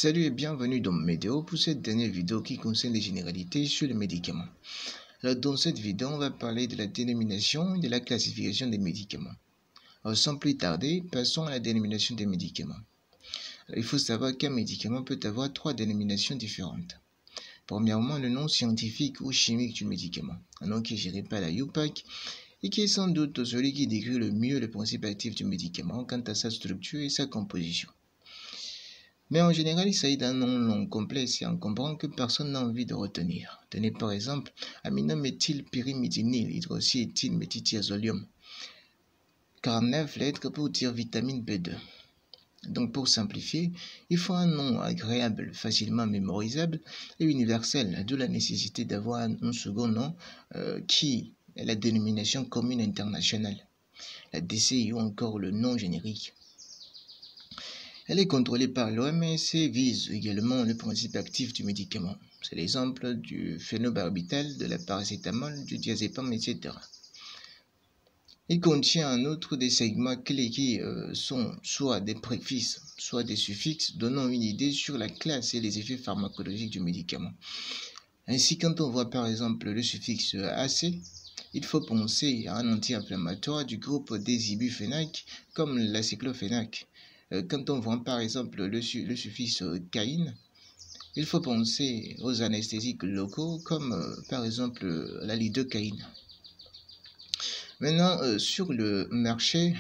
Salut et bienvenue dans Météo pour cette dernière vidéo qui concerne les généralités sur les médicaments. Alors dans cette vidéo, on va parler de la dénomination et de la classification des médicaments. Alors sans plus tarder, passons à la dénomination des médicaments. Alors, il faut savoir qu'un médicament peut avoir trois dénominations différentes. Premièrement, le nom scientifique ou chimique du médicament, un nom qui est géré par la UPAC et qui est sans doute celui qui décrit le mieux le principe actif du médicament quant à sa structure et sa composition. Mais en général, il s'agit d'un nom long, complexe et encombrant que personne n'a envie de retenir. Tenez par exemple aminométhylpyrimidinyle hydroxyéthylméthylthiazolium. 49 lettres pour dire vitamine B2. Donc pour simplifier, il faut un nom agréable, facilement mémorisable et universel, d'où la nécessité d'avoir un second nom qui est la dénomination commune internationale, la DCI ou encore le nom générique. Elle est contrôlée par l'OMS et vise également le principe actif du médicament. C'est l'exemple du phénobarbital, de la paracétamol, du diazépam, etc. Il contient en outre des segments clés qui sont soit des préfixes, soit des suffixes, donnant une idée sur la classe et les effets pharmacologiques du médicament. Ainsi, quand on voit par exemple le suffixe AC, il faut penser à un anti-inflammatoire du groupe des ibufénac comme l'acéclofénac. Quand on voit par exemple le suffixe caïne, il faut penser aux anesthésiques locaux comme par exemple la lidocaïne. Maintenant, sur le marché,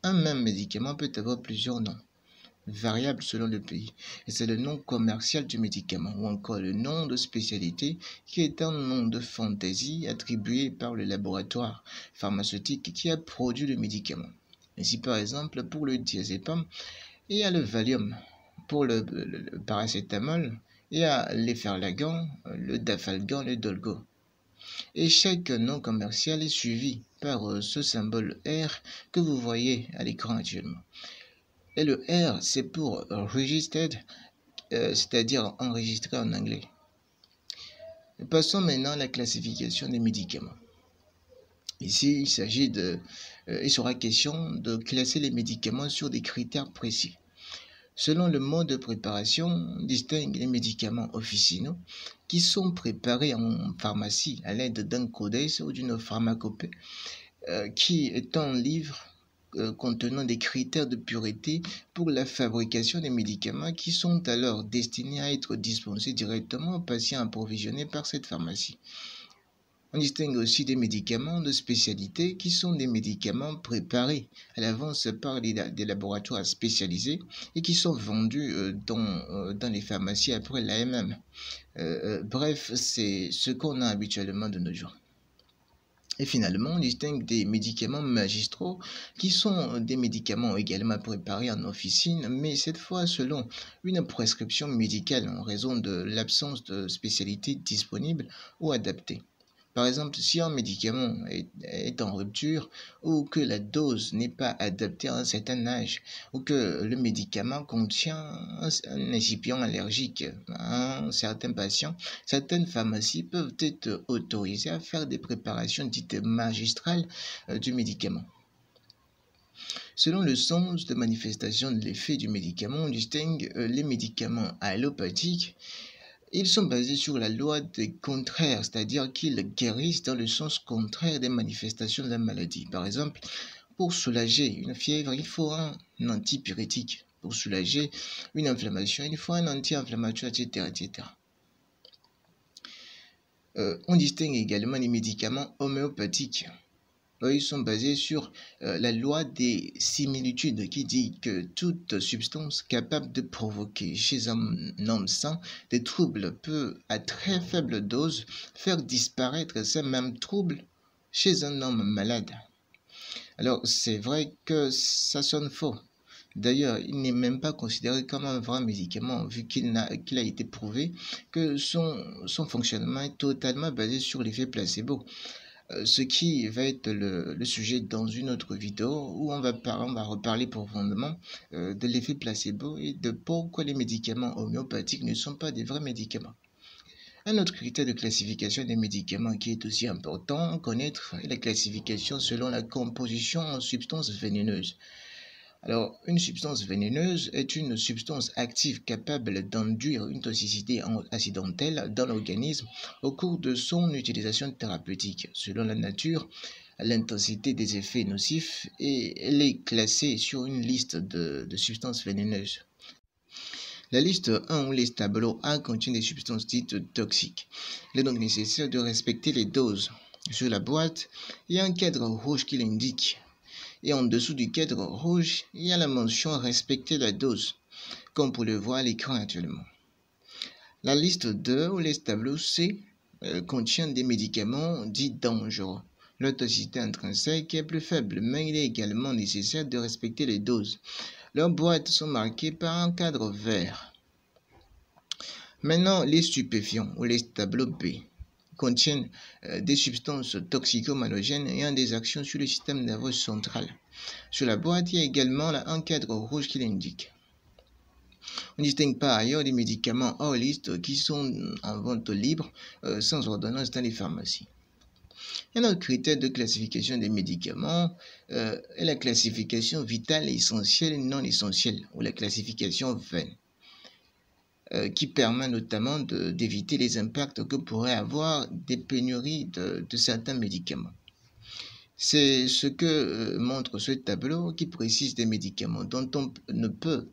un même médicament peut avoir plusieurs noms, variables selon le pays. Et c'est le nom commercial du médicament ou encore le nom de spécialité qui est un nom de fantaisie attribué par le laboratoire pharmaceutique qui a produit le médicament. Ainsi, par exemple, pour le diazépam, il y a le Valium. Pour le paracétamol, il y a l'Efferlagan, le Dafalgan, le Dolgo. Et chaque nom commercial est suivi par ce symbole R que vous voyez à l'écran actuellement. Et le R, c'est pour Registered, c'est-à-dire enregistré en anglais. Passons maintenant à la classification des médicaments. Ici, il sera question de classer les médicaments sur des critères précis. Selon le mode de préparation, on distingue les médicaments officinaux qui sont préparés en pharmacie à l'aide d'un codex ou d'une pharmacopée qui est un livre contenant des critères de pureté pour la fabrication des médicaments qui sont alors destinés à être dispensés directement aux patients approvisionnés par cette pharmacie. On distingue aussi des médicaments de spécialité qui sont des médicaments préparés à l'avance par des laboratoires spécialisés et qui sont vendus dans les pharmacies après l'AMM. Bref, c'est ce qu'on a habituellement de nos jours. Et finalement, on distingue des médicaments magistraux qui sont des médicaments également préparés en officine, mais cette fois selon une prescription médicale en raison de l'absence de spécialité disponible ou adaptée. Par exemple, si un médicament est en rupture ou que la dose n'est pas adaptée à un certain âge ou que le médicament contient un excipient allergique à un certain patient, certaines pharmacies peuvent être autorisées à faire des préparations dites magistrales du médicament. Selon le sens de manifestation de l'effet du médicament, on distingue les médicaments allopathiques. Ils sont basés sur la loi des contraires, c'est-à-dire qu'ils guérissent dans le sens contraire des manifestations de la maladie. Par exemple, pour soulager une fièvre, il faut un antipyrétique. Pour soulager une inflammation, il faut un anti-inflammatoire, etc. etc. On distingue également les médicaments homéopathiques. Ils sont basés sur la loi des similitudes qui dit que toute substance capable de provoquer chez un homme sain des troubles peut, à très faible dose, faire disparaître ces mêmes troubles chez un homme malade. Alors, c'est vrai que ça sonne faux. D'ailleurs, il n'est même pas considéré comme un vrai médicament, vu qu'il a été prouvé que son fonctionnement est totalement basé sur l'effet placebo. Ce qui va être le sujet dans une autre vidéo où on va reparler profondément de l'effet placebo et de pourquoi les médicaments homéopathiques ne sont pas des vrais médicaments. Un autre critère de classification des médicaments qui est aussi important à connaître est la classification selon la composition en substances vénéneuses. Alors, une substance vénéneuse est une substance active capable d'induire une toxicité accidentelle dans l'organisme au cours de son utilisation thérapeutique. Selon la nature, l'intensité des effets nocifs et elle est classée sur une liste de substances vénéneuses. La liste 1 ou liste tableau A contient des substances dites toxiques. Il est donc nécessaire de respecter les doses. Sur la boîte, il y a un cadre rouge qui l'indique. Et en dessous du cadre rouge, il y a la mention respecter la dose, comme vous le voyez à l'écran actuellement. La liste 2 ou liste tableau C contient des médicaments dits dangereux. Leur toxicité intrinsèque est plus faible, mais il est également nécessaire de respecter les doses. Leurs boîtes sont marquées par un cadre vert. Maintenant, les stupéfiants ou les tableaux B contiennent des substances toxicomalogènes ayant des actions sur le système nerveux central. Sur la boîte, il y a également un cadre rouge qui l'indique. On distingue par ailleurs des médicaments hors liste qui sont en vente libre sans ordonnance dans les pharmacies. Un autre critère de classification des médicaments est la classification vitale, essentielle et non essentielle, ou la classification VEN, qui permet notamment d'éviter les impacts que pourraient avoir des pénuries de certains médicaments. C'est ce que montre ce tableau qui précise des médicaments dont on ne peut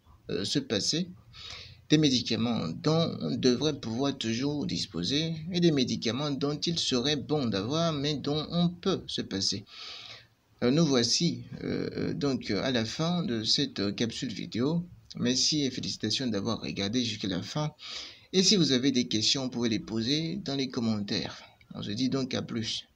se passer, des médicaments dont on devrait pouvoir toujours disposer et des médicaments dont il serait bon d'avoir mais dont on peut se passer. Nous voici donc à la fin de cette capsule vidéo. Merci et félicitations d'avoir regardé jusqu'à la fin. Et si vous avez des questions, vous pouvez les poser dans les commentaires. On se dit donc à plus.